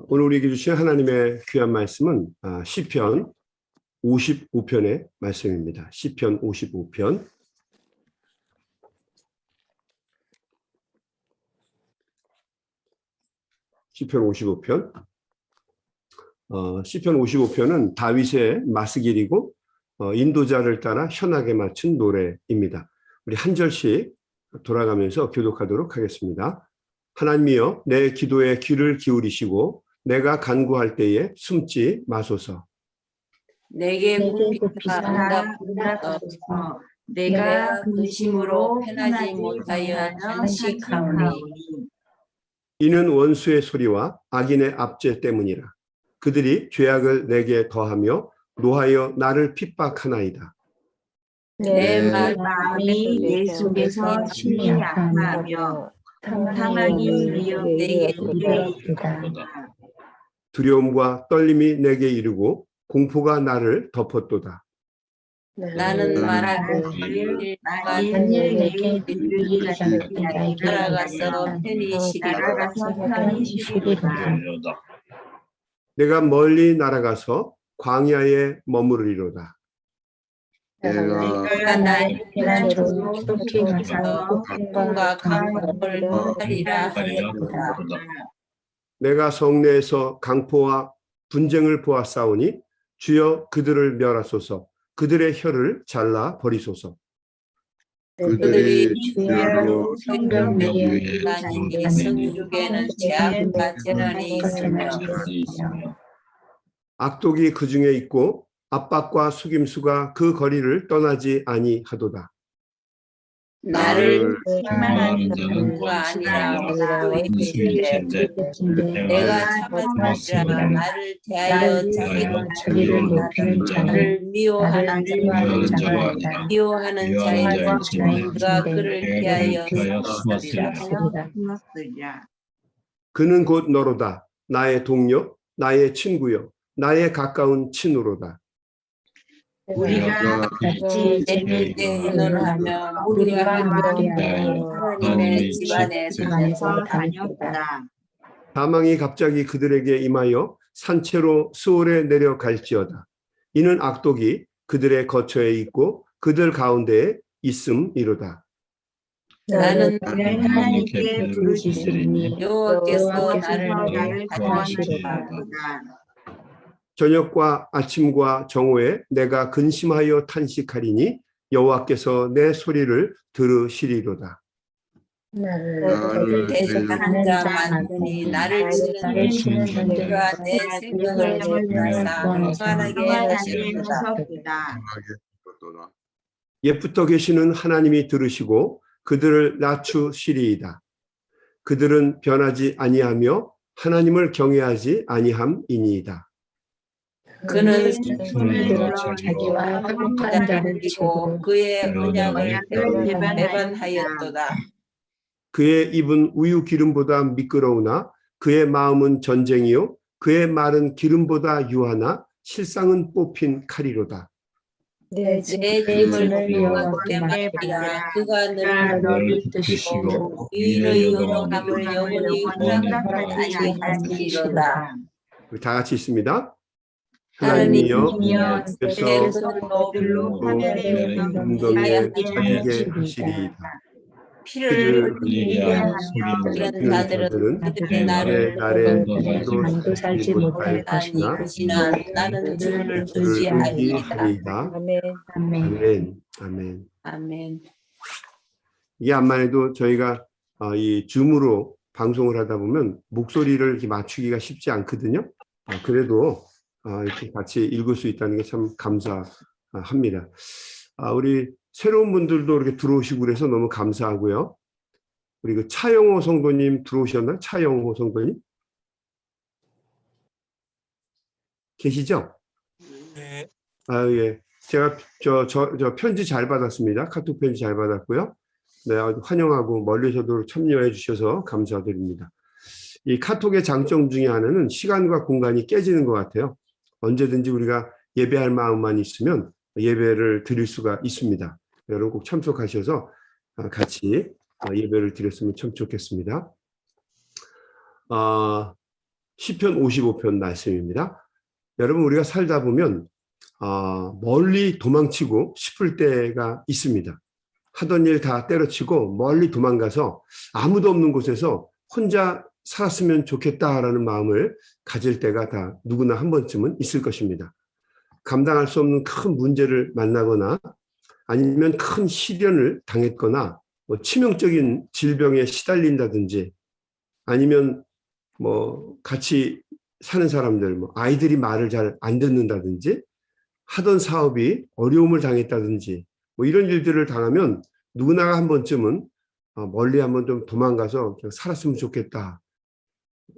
오늘 우리에게 주신 하나님의 귀한 말씀은 시편 55편의 말씀입니다. 시편 55편. 시편 55편. 시편 55편은 다윗의 마스길이고 인도자를 따라 현악에 맞춘 노래입니다. 우리 한 절씩 돌아가면서 교독하도록 하겠습니다. 하나님이여 내 기도에 귀를 기울이시고 내가 간구할 때에 숨지 마소서. 내게 굽히사 응답하소서. 내가 근심으로 편하지 못하여 탄식하오니 이는 원수의 소리와 악인의 압제 때문이라. 그들이 죄악을 내게 더하며 노하여 나를 핍박하나이다. 내 마음이 내 속에서 심히 아파하며 탐욕이 내게 이르리이다. 두려움과 떨림이 내게 이르고 공포가 나를 덮었도다. 나는 말하기를 만일 내게 이르리라 날아가서 편히 쉬리로다. 내가 멀리 날아가서 광야에 머무르리로다. 내가 나의 피난처로 속히 가서 고통과 강포를 하리라 하였도다. 내가 성내에서 강포와 분쟁을 보았사오니 주여 그들을 멸하소서. 그들의 혀를 잘라 버리소서. 그들이 주야로 생명력이 아니니 성육에는 죄악과 재난이 있으며 악독이 그 중에 있고 압박과 속임수가 그 거리를 떠나지 아니하도다. 나를 실망하는 자가 아니라 원수의 길에 내가 참았으리라. 나를 대하여 자기를 높이는 자를 미워하는 자가 미워하는 자의 내가 그를 피하여 숨었으리라. 그는 곧 너로다. 나의 동료, 나의 친구요, 나의 가까운 친우로다. 우리가 같이 재미있게 의논하며 우리가 함께하여 하나님의 집안에서 다녔다. 사망이 갑자기 그들에게 임하여 산채로 수월에 내려갈지어다. 이는 악독이 그들의 거처에 있고 그들 가운데에 있음이로다. 나는 하나님께 부르짖으니 여호와께서 나를 구원하시리로다. 저녁과 아침과 정오에 내가 근심하여 탄식하리니 여호와께서 내 소리를 들으시리로다. 나를 대적하는 자 많으니 나를 치는 자가 내 생명을 대하사 평안하게 하시리로다. 옛부터 계시는 하나님이 들으시고 그들을 낮추시리이다. 그들은 변하지 아니하며 하나님을 경외하지 아니함이니이다. 그는 손을 들어 자기와 화목한 자를 치고 그의 언약을 배반하였도다. 그의 입은 우유 기름보다 미끄러우나 그의 마음은 전쟁이요 그의 말은 기름보다 유하나 실상은 뽑힌 칼이로다. 내 짐을 여호와께 맡기라. 그가 너를 뜻이고 의인의 요동함을 영원히 허락하지 않으리로다. 우리 다 같이 있습니다. 하나님이여 내 그래서 손으로 하늘의 웅덩이에 차게 하시리이다. 피를 흘리게 하는 자들은 그들의 날에 만도 살지 못할 것이나 나는 주를 의지하리이다. 아멘. 아멘. 아멘. 이게 암만 해도 저희가 이 줌으로 방송을 하다 보면 목소리를 이렇게 맞추기가 쉽지 않거든요. 그래도 이렇게 같이 읽을 수 있다는 게 참 감사합니다. 우리 새로운 분들도 이렇게 들어오시고 그래서 너무 감사하고요. 우리 그 차영호 성도님 들어오셨나요? 차영호 성도님? 계시죠? 네. 예. 제가 저 편지 잘 받았습니다. 카톡 편지 잘 받았고요. 네, 아주 환영하고 멀리서도 참여해 주셔서 감사드립니다. 이 카톡의 장점 중에 하나는 시간과 공간이 깨지는 것 같아요. 언제든지 우리가 예배할 마음만 있으면 예배를 드릴 수가 있습니다. 여러분 꼭 참석하셔서 같이 예배를 드렸으면 참 좋겠습니다. 시편 55편 말씀입니다. 여러분, 우리가 살다 보면 멀리 도망치고 싶을 때가 있습니다. 하던 일 다 때려치고 멀리 도망가서 아무도 없는 곳에서 혼자 살았으면 좋겠다라는 마음을 가질 때가 다 누구나 한 번쯤은 있을 것입니다. 감당할 수 없는 큰 문제를 만나거나 아니면 큰 시련을 당했거나 뭐 치명적인 질병에 시달린다든지 아니면 뭐 같이 사는 사람들, 뭐 아이들이 말을 잘 안 듣는다든지 하던 사업이 어려움을 당했다든지 뭐 이런 일들을 당하면 누구나 한 번쯤은 멀리 한번 좀 도망가서 그냥 살았으면 좋겠다.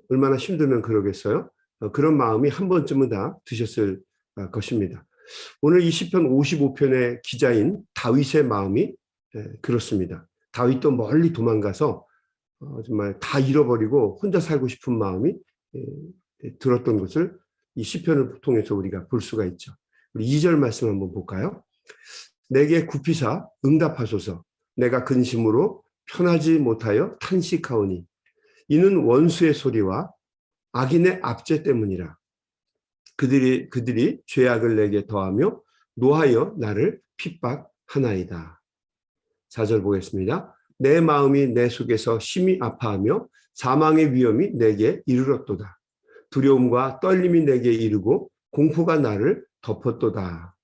얼마나 힘들면 그러겠어요? 그런 마음이 한 번쯤은 다 드셨을 것입니다. 오늘 이 시편 55편의 기자인 다윗의 마음이 그렇습니다. 다윗도 멀리 도망가서 정말 다 잃어버리고 혼자 살고 싶은 마음이 들었던 것을 이 시편을 통해서 우리가 볼 수가 있죠. 우리 2절 말씀 한번 볼까요? 내게 굽히사 응답하소서. 내가 근심으로 편하지 못하여 탄식하오니 이는 원수의 소리와 악인의 압제 때문이라. 그들이 죄악을 내게 더하며 노하여 나를 핍박하나이다. 4절 보겠습니다. 내 마음이 내 속에서 심히 아파하며 사망의 위험이 내게 이르렀도다. 두려움과 떨림이 내게 이르고 공포가 나를 덮었도다.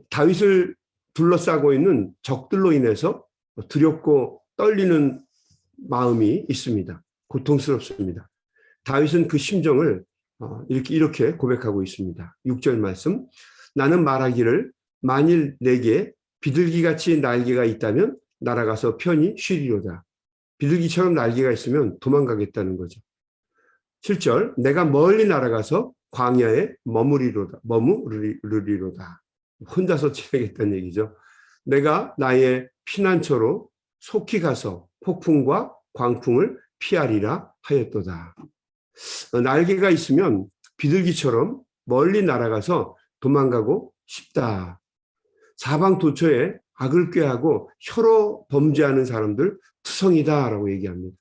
다윗을 둘러싸고 있는 적들로 인해서 두렵고 떨리는 마음이 있습니다. 고통스럽습니다. 다윗은 그 심정을 이렇게 고백하고 있습니다. 6절 말씀. 나는 말하기를 만일 내게 비둘기같이 날개가 있다면 날아가서 편히 쉬리로다. 비둘기처럼 날개가 있으면 도망가겠다는 거죠. 7절. 내가 멀리 날아가서 광야에 머무르리로다. 혼자서 지내겠다는 얘기죠. 내가 나의 피난처로 속히 가서 폭풍과 광풍을 피하리라 하였도다. 날개가 있으면 비둘기처럼 멀리 날아가서 도망가고 싶다. 사방도처에 악을 꾀하고 혀로 범죄하는 사람들 투성이다라고 얘기합니다.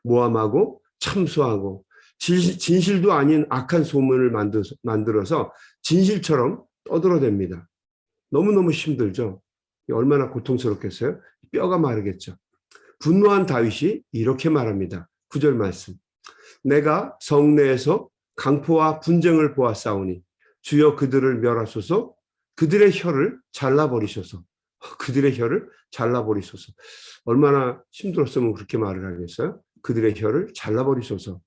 모함하고 참소하고 진실도 아닌 악한 소문을 만들어서 진실처럼 떠들어댑니다. 너무너무 힘들죠. 얼마나 고통스럽겠어요? 뼈가 마르겠죠. 분노한 다윗이 이렇게 말합니다. 9절 말씀. 내가 성내에서 강포와 분쟁을 보았사오니 주여 그들을 멸하소서. 그들의 혀를 잘라버리소서. 그들의 혀를 잘라버리소서. 얼마나 힘들었으면 그렇게 말을 하겠어요? 그들의 혀를 잘라버리소서.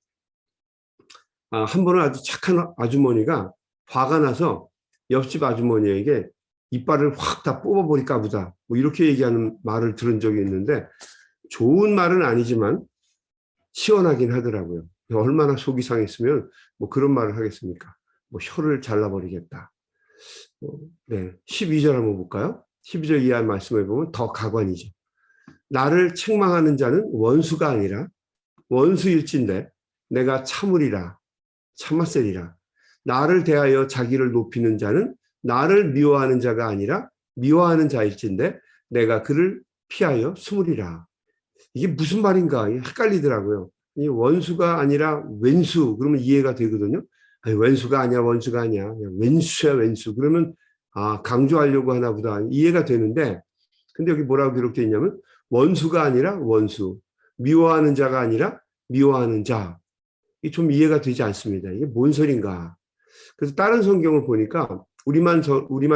한 번은 아주 착한 아주머니가 화가 나서 옆집 아주머니에게 이빨을 확 다 뽑아버릴까 보다. 뭐 이렇게 얘기하는 말을 들은 적이 있는데 좋은 말은 아니지만 시원하긴 하더라고요. 얼마나 속이 상했으면 뭐 그런 말을 하겠습니까? 뭐 혀를 잘라버리겠다. 네, 12절 한번 볼까요? 12절 이하 말씀을 보면 더 가관이죠. 나를 책망하는 자는 원수가 아니라 원수일진데 내가 참으리라. 참았으리라. 나를 대하여 자기를 높이는 자는 나를 미워하는 자가 아니라 미워하는 자일진데 내가 그를 피하여 숨으리라. 이게 무슨 말인가 헷갈리더라고요. 이 원수가 아니라 왼수 그러면 이해가 되거든요. 아니, 왼수가 아니야 원수가 아니야 왼수야 왼수 그러면 강조하려고 하나 보다 이해가 되는데 근데 여기 뭐라고 기록되어 있냐면 원수가 아니라 원수 미워하는 자가 아니라 미워하는 자. 이게 좀 이해가 되지 않습니다. 이게 뭔 소린가. 그래서 다른 성경을 보니까 우리말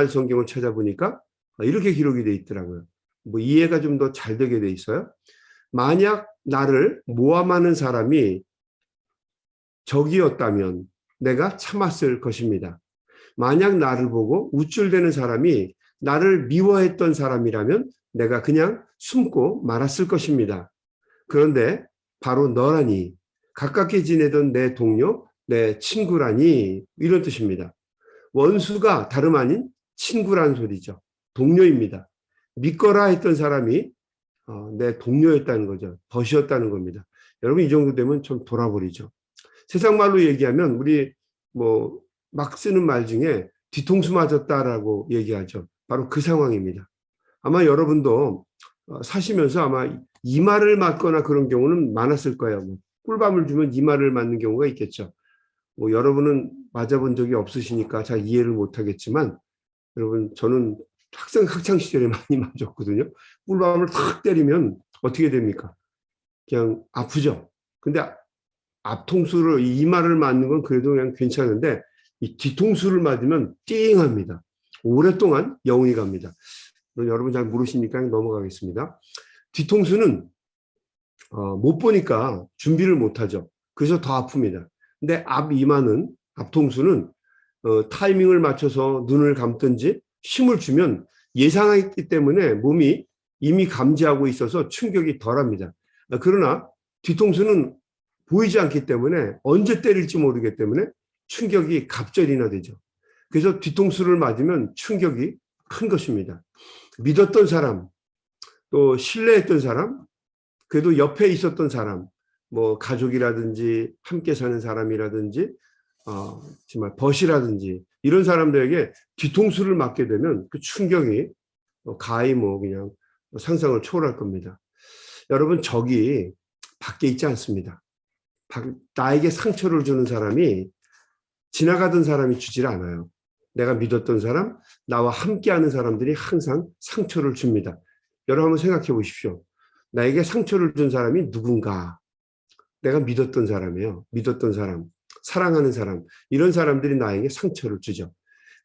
성경을 찾아보니까 이렇게 기록이 되어 있더라고요. 뭐 이해가 좀 더 잘 되게 돼 있어요. 만약 나를 모함하는 사람이 적이었다면 내가 참았을 것입니다. 만약 나를 보고 우쭐대는 사람이 나를 미워했던 사람이라면 내가 그냥 숨고 말았을 것입니다. 그런데 바로 너라니 가깝게 지내던 내 동료, 내 친구라니 이런 뜻입니다. 원수가 다름 아닌 친구란 소리죠. 동료입니다. 믿거라 했던 사람이 내 동료였다는 거죠. 벗이었다는 겁니다. 여러분 이 정도 되면 좀 돌아버리죠. 세상 말로 얘기하면 우리 뭐 막 쓰는 말 중에 뒤통수 맞았다라고 얘기하죠. 바로 그 상황입니다. 아마 여러분도 사시면서 아마 이마를 맞거나 그런 경우는 많았을 거예요. 꿀밤을 주면 이마를 맞는 경우가 있겠죠. 뭐 여러분은 맞아본 적이 없으시니까 잘 이해를 못하겠지만 여러분 저는 학창 시절에 많이 맞았거든요. 꿀밤을 탁 때리면 어떻게 됩니까? 그냥 아프죠. 근데 앞통수를 이마를 맞는 건 그래도 그냥 괜찮은데 이 뒤통수를 맞으면 띵합니다. 오랫동안 영혼이 갑니다. 여러분 잘 모르시니까 넘어가겠습니다. 뒤통수는 못 보니까 준비를 못하죠. 그래서 더 아픕니다. 근데 앞통수는 타이밍을 맞춰서 눈을 감든지 힘을 주면 예상했기 때문에 몸이 이미 감지하고 있어서 충격이 덜합니다. 그러나 뒤통수는 보이지 않기 때문에 언제 때릴지 모르기 때문에 충격이 갑절이나 되죠. 그래서 뒤통수를 맞으면 충격이 큰 것입니다. 믿었던 사람, 또 신뢰했던 사람, 그래도 옆에 있었던 사람, 뭐 가족이라든지 함께 사는 사람이라든지 정말 벗이라든지 이런 사람들에게 뒤통수를 맞게 되면 그 충격이 가히 뭐 그냥 상상을 초월할 겁니다. 여러분 적이 밖에 있지 않습니다. 나에게 상처를 주는 사람이 지나가던 사람이 주질 않아요. 내가 믿었던 사람, 나와 함께하는 사람들이 항상 상처를 줍니다. 여러분 한번 생각해 보십시오. 나에게 상처를 준 사람이 누군가? 내가 믿었던 사람이에요. 믿었던 사람, 사랑하는 사람, 이런 사람들이 나에게 상처를 주죠.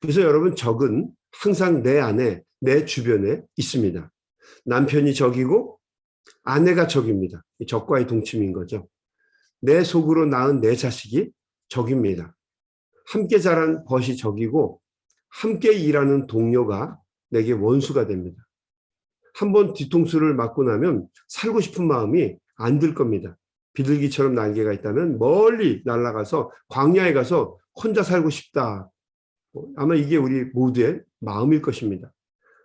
그래서 여러분 적은 항상 내 안에, 내 주변에 있습니다. 남편이 적이고 아내가 적입니다. 적과의 동침인 거죠. 내 속으로 낳은 내 자식이 적입니다. 함께 자란 벗이 적이고 함께 일하는 동료가 내게 원수가 됩니다. 한번 뒤통수를 맞고 나면 살고 싶은 마음이 안 들 겁니다. 비둘기처럼 날개가 있다면 멀리 날아가서 광야에 가서 혼자 살고 싶다. 아마 이게 우리 모두의 마음일 것입니다.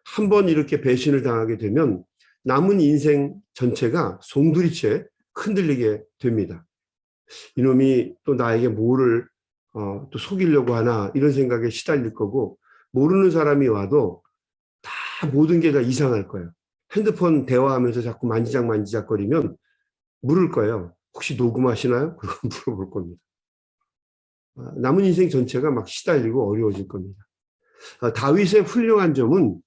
한번 이렇게 배신을 당하게 되면 남은 인생 전체가 송두리째 흔들리게 됩니다. 이놈이 또 나에게 뭐를 또 속이려고 하나 이런 생각에 시달릴 거고 모르는 사람이 와도 다 모든 게 다 이상할 거예요. 핸드폰 대화하면서 자꾸 만지작거리면 물을 거예요. 혹시 녹음하시나요? 그러고 물어볼 겁니다. 남은 인생 전체가 막 시달리고 어려워질 겁니다. 다윗의 훌륭한 점은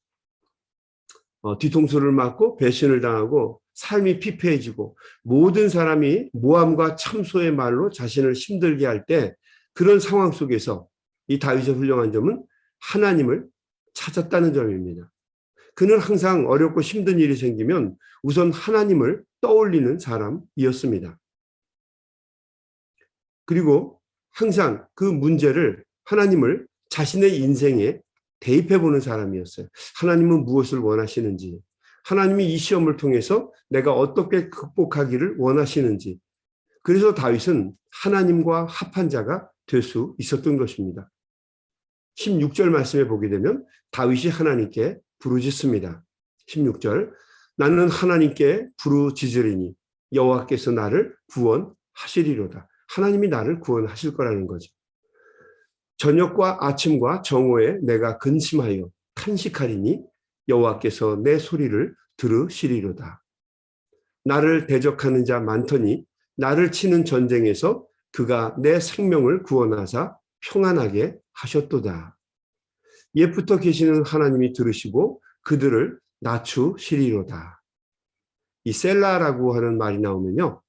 뒤통수를 맞고 배신을 당하고 삶이 피폐해지고 모든 사람이 모함과 참소의 말로 자신을 힘들게 할 때 그런 상황 속에서 이 다윗의 훌륭한 점은 하나님을 찾았다는 점입니다. 그는 항상 어렵고 힘든 일이 생기면 우선 하나님을 떠올리는 사람이었습니다. 그리고 항상 그 문제를 하나님을 자신의 인생에 대입해보는 사람이었어요. 하나님은 무엇을 원하시는지, 하나님이 이 시험을 통해서 내가 어떻게 극복하기를 원하시는지, 그래서 다윗은 하나님과 합한 자가 될 수 있었던 것입니다. 16절 말씀에 보게 되면 다윗이 하나님께 부르짖습니다. 16절, 나는 하나님께 부르짖으리니 여호와께서 나를 구원하시리로다. 하나님이 나를 구원하실 거라는 거죠. 저녁과 아침과 정오에 내가 근심하여 탄식하리니 여호와께서 내 소리를 들으시리로다. 나를 대적하는 자 많더니 나를 치는 전쟁에서 그가 내 생명을 구원하사 평안하게 하셨도다. 옛부터 계시는 하나님이 들으시고 그들을 낮추시리로다. 이 셀라라고 하는 말이 나오면요,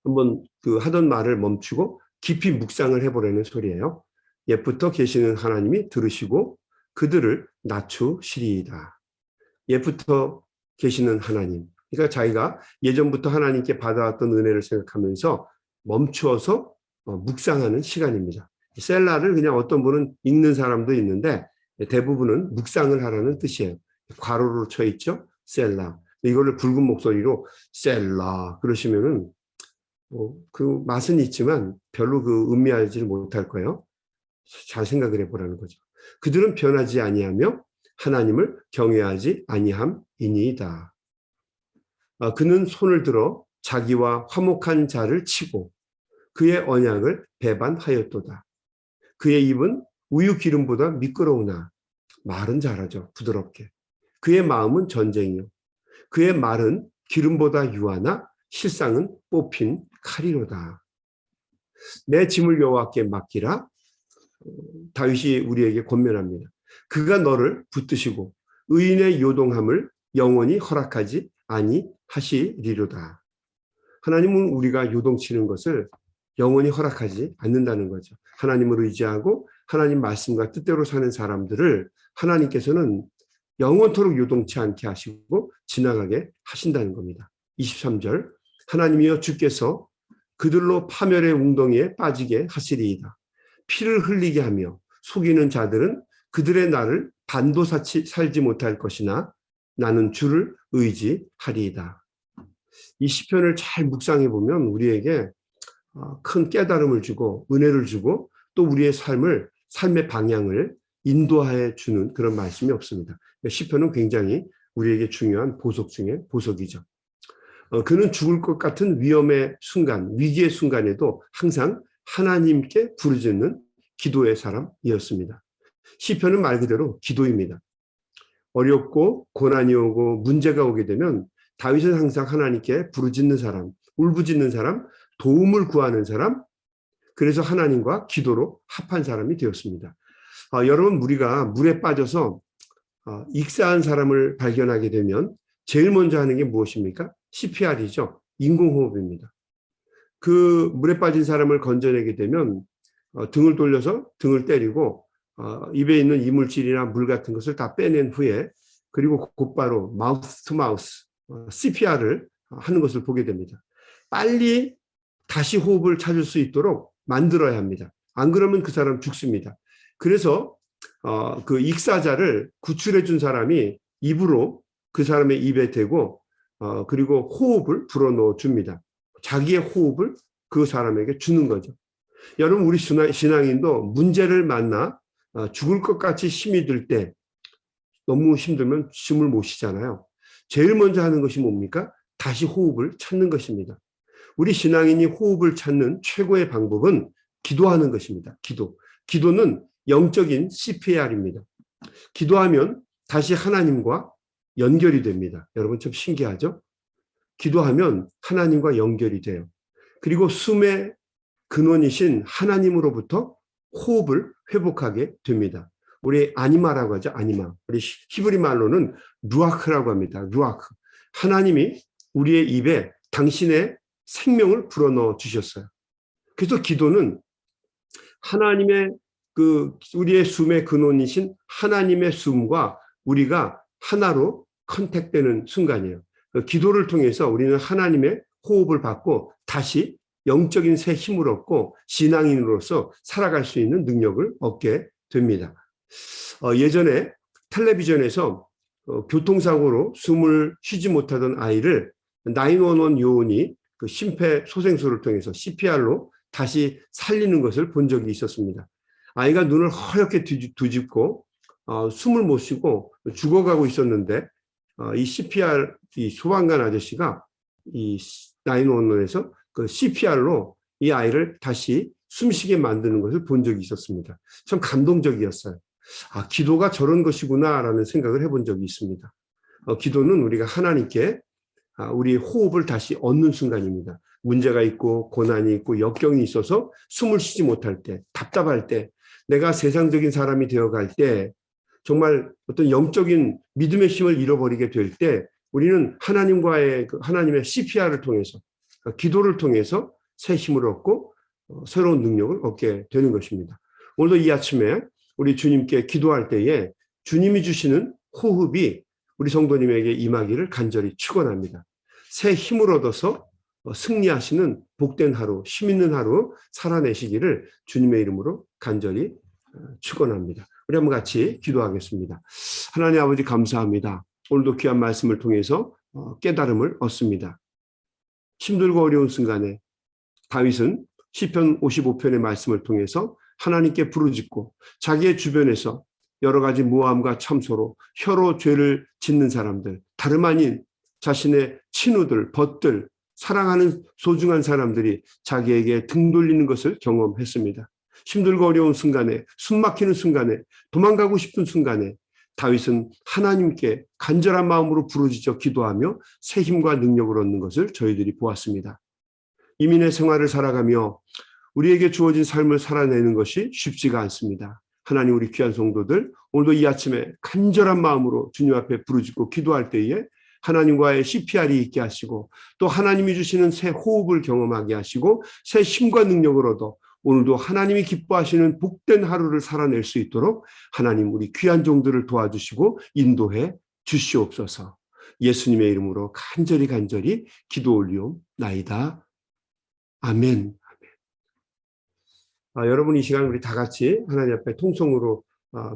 한번 그 하던 말을 멈추고 깊이 묵상을 해보라는 소리예요. 옛부터 계시는 하나님이 들으시고 그들을 낮추시리이다. 옛부터 계시는 하나님. 그러니까 자기가 예전부터 하나님께 받아왔던 은혜를 생각하면서 멈추어서 묵상하는 시간입니다. 셀라를 그냥 어떤 분은 읽는 사람도 있는데 대부분은 묵상을 하라는 뜻이에요. 괄호로 쳐 있죠. 셀라. 이거를 굵은 목소리로 셀라 그러시면은 그 맛은 있지만 별로 그 음미하지를 못할 거예요. 잘 생각을 해보라는 거죠. 그들은 변하지 아니하며 하나님을 경외하지 아니함이니이다. 그는 손을 들어 자기와 화목한 자를 치고 그의 언약을 배반하였도다. 그의 입은 우유 기름보다 미끄러우나 말은 잘하죠. 부드럽게. 그의 마음은 전쟁이요. 그의 말은 기름보다 유하나 실상은 뽑힌 칼이로다. 내 짐을 여호와께 맡기라. 다윗이 우리에게 권면합니다. 그가 너를 붙드시고 의인의 요동함을 영원히 허락하지 아니하시리로다. 하나님은 우리가 요동치는 것을 영원히 허락하지 않는다는 거죠. 하나님을 의지하고 하나님 말씀과 뜻대로 사는 사람들을 하나님께서는 영원토록 요동치 않게 하시고 지나가게 하신다는 겁니다. 23절 하나님이여 주께서 그들로 파멸의 웅덩이에 빠지게 하시리이다. 피를 흘리게 하며 속이는 자들은 그들의 날을 반도사치 살지 못할 것이나 나는 주를 의지하리이다. 이 시편을 잘 묵상해 보면 우리에게 큰 깨달음을 주고 은혜를 주고 또 우리의 삶의 방향을 인도하여 주는 그런 말씀이 없습니다. 시편은 굉장히 우리에게 중요한 보석 중에 보석이죠. 그는 죽을 것 같은 위험의 순간, 위기의 순간에도 항상 하나님께 부르짖는 기도의 사람이었습니다. 시편은 말 그대로 기도입니다. 어렵고 고난이 오고 문제가 오게 되면 다윗은 항상 하나님께 부르짖는 사람, 울부짖는 사람, 도움을 구하는 사람, 그래서 하나님과 기도로 합한 사람이 되었습니다. 여러분, 우리가 물에 빠져서 익사한 사람을 발견하게 되면 제일 먼저 하는 게 무엇입니까? CPR이죠. 인공호흡입니다. 그 물에 빠진 사람을 건져내게 되면 등을 돌려서 등을 때리고 입에 있는 이물질이나 물 같은 것을 다 빼낸 후에 그리고 곧바로 마우스 투 마우스 CPR을 하는 것을 보게 됩니다. 빨리 다시 호흡을 찾을 수 있도록 만들어야 합니다. 안 그러면 그 사람 죽습니다. 그래서 그 익사자를 구출해 준 사람이 입으로 그 사람의 입에 대고 그리고 호흡을 불어넣어 줍니다. 자기의 호흡을 그 사람에게 주는 거죠. 여러분, 우리 신앙인도 문제를 만나 죽을 것 같이 힘이 들 때 너무 힘들면 숨을 못 쉬잖아요. 제일 먼저 하는 것이 뭡니까? 다시 호흡을 찾는 것입니다. 우리 신앙인이 호흡을 찾는 최고의 방법은 기도하는 것입니다. 기도는 영적인 CPR입니다. 기도하면 다시 하나님과 연결이 됩니다. 여러분, 좀 신기하죠? 기도하면 하나님과 연결이 돼요. 그리고 숨의 근원이신 하나님으로부터 호흡을 회복하게 됩니다. 우리 아니마라고 하죠. 아니마. 우리 히브리 말로는 루아크라고 합니다. 루아크. 하나님이 우리의 입에 당신의 생명을 불어넣어 주셨어요. 그래서 기도는 하나님의 우리의 숨의 근원이신 하나님의 숨과 우리가 하나로 컨택되는 순간이에요. 기도를 통해서 우리는 하나님의 호흡을 받고 다시 영적인 새 힘을 얻고 신앙인으로서 살아갈 수 있는 능력을 얻게 됩니다. 예전에 텔레비전에서 교통사고로 숨을 쉬지 못하던 아이를 911 요원이 그 심폐소생술을 통해서 CPR로 다시 살리는 것을 본 적이 있었습니다. 아이가 눈을 허옇게 뒤집고 숨을 못 쉬고 죽어가고 있었는데 이 CPR 이 소방관 아저씨가 이 911에서 그 CPR로 이 아이를 다시 숨쉬게 만드는 것을 본 적이 있었습니다. 참 감동적이었어요. 기도가 저런 것이구나라는 생각을 해본 적이 있습니다. 기도는 우리가 하나님께 우리 호흡을 다시 얻는 순간입니다. 문제가 있고 고난이 있고 역경이 있어서 숨을 쉬지 못할 때, 답답할 때, 내가 세상적인 사람이 되어갈 때, 정말 어떤 영적인 믿음의 힘을 잃어버리게 될 때 우리는 하나님의 CPR을 통해서 기도를 통해서 새 힘을 얻고 새로운 능력을 얻게 되는 것입니다. 오늘도 이 아침에 우리 주님께 기도할 때에 주님이 주시는 호흡이 우리 성도님에게 임하기를 간절히 축원합니다. 새 힘을 얻어서 승리하시는 복된 하루, 힘 있는 하루 살아내시기를 주님의 이름으로 간절히 축원합니다. 우리 한번 같이 기도하겠습니다. 하나님 아버지 감사합니다. 오늘도 귀한 말씀을 통해서 깨달음을 얻습니다. 힘들고 어려운 순간에 다윗은 시편 55편의 말씀을 통해서 하나님께 부르짖고 자기의 주변에서 여러 가지 모함과 참소로 혀로 죄를 짓는 사람들, 다름 아닌 자신의 친구들, 벗들, 사랑하는 소중한 사람들이 자기에게 등 돌리는 것을 경험했습니다. 힘들고 어려운 순간에, 숨 막히는 순간에, 도망가고 싶은 순간에 다윗은 하나님께 간절한 마음으로 부르짖어 기도하며 새 힘과 능력을 얻는 것을 저희들이 보았습니다. 이민의 생활을 살아가며 우리에게 주어진 삶을 살아내는 것이 쉽지가 않습니다. 하나님, 우리 귀한 성도들, 오늘도 이 아침에 간절한 마음으로 주님 앞에 부르짖고 기도할 때에 하나님과의 CPR이 있게 하시고, 또 하나님이 주시는 새 호흡을 경험하게 하시고 새 힘과 능력을 얻어 오늘도 하나님이 기뻐하시는 복된 하루를 살아낼 수 있도록 하나님, 우리 귀한 종들을 도와주시고 인도해 주시옵소서. 예수님의 이름으로 간절히 기도 올리옵나이다. 아멘. 여러분, 이 시간 우리 다 같이 하나님 앞에 통성으로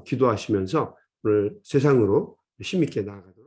기도하시면서 오늘 세상으로 힘있게 나아가도록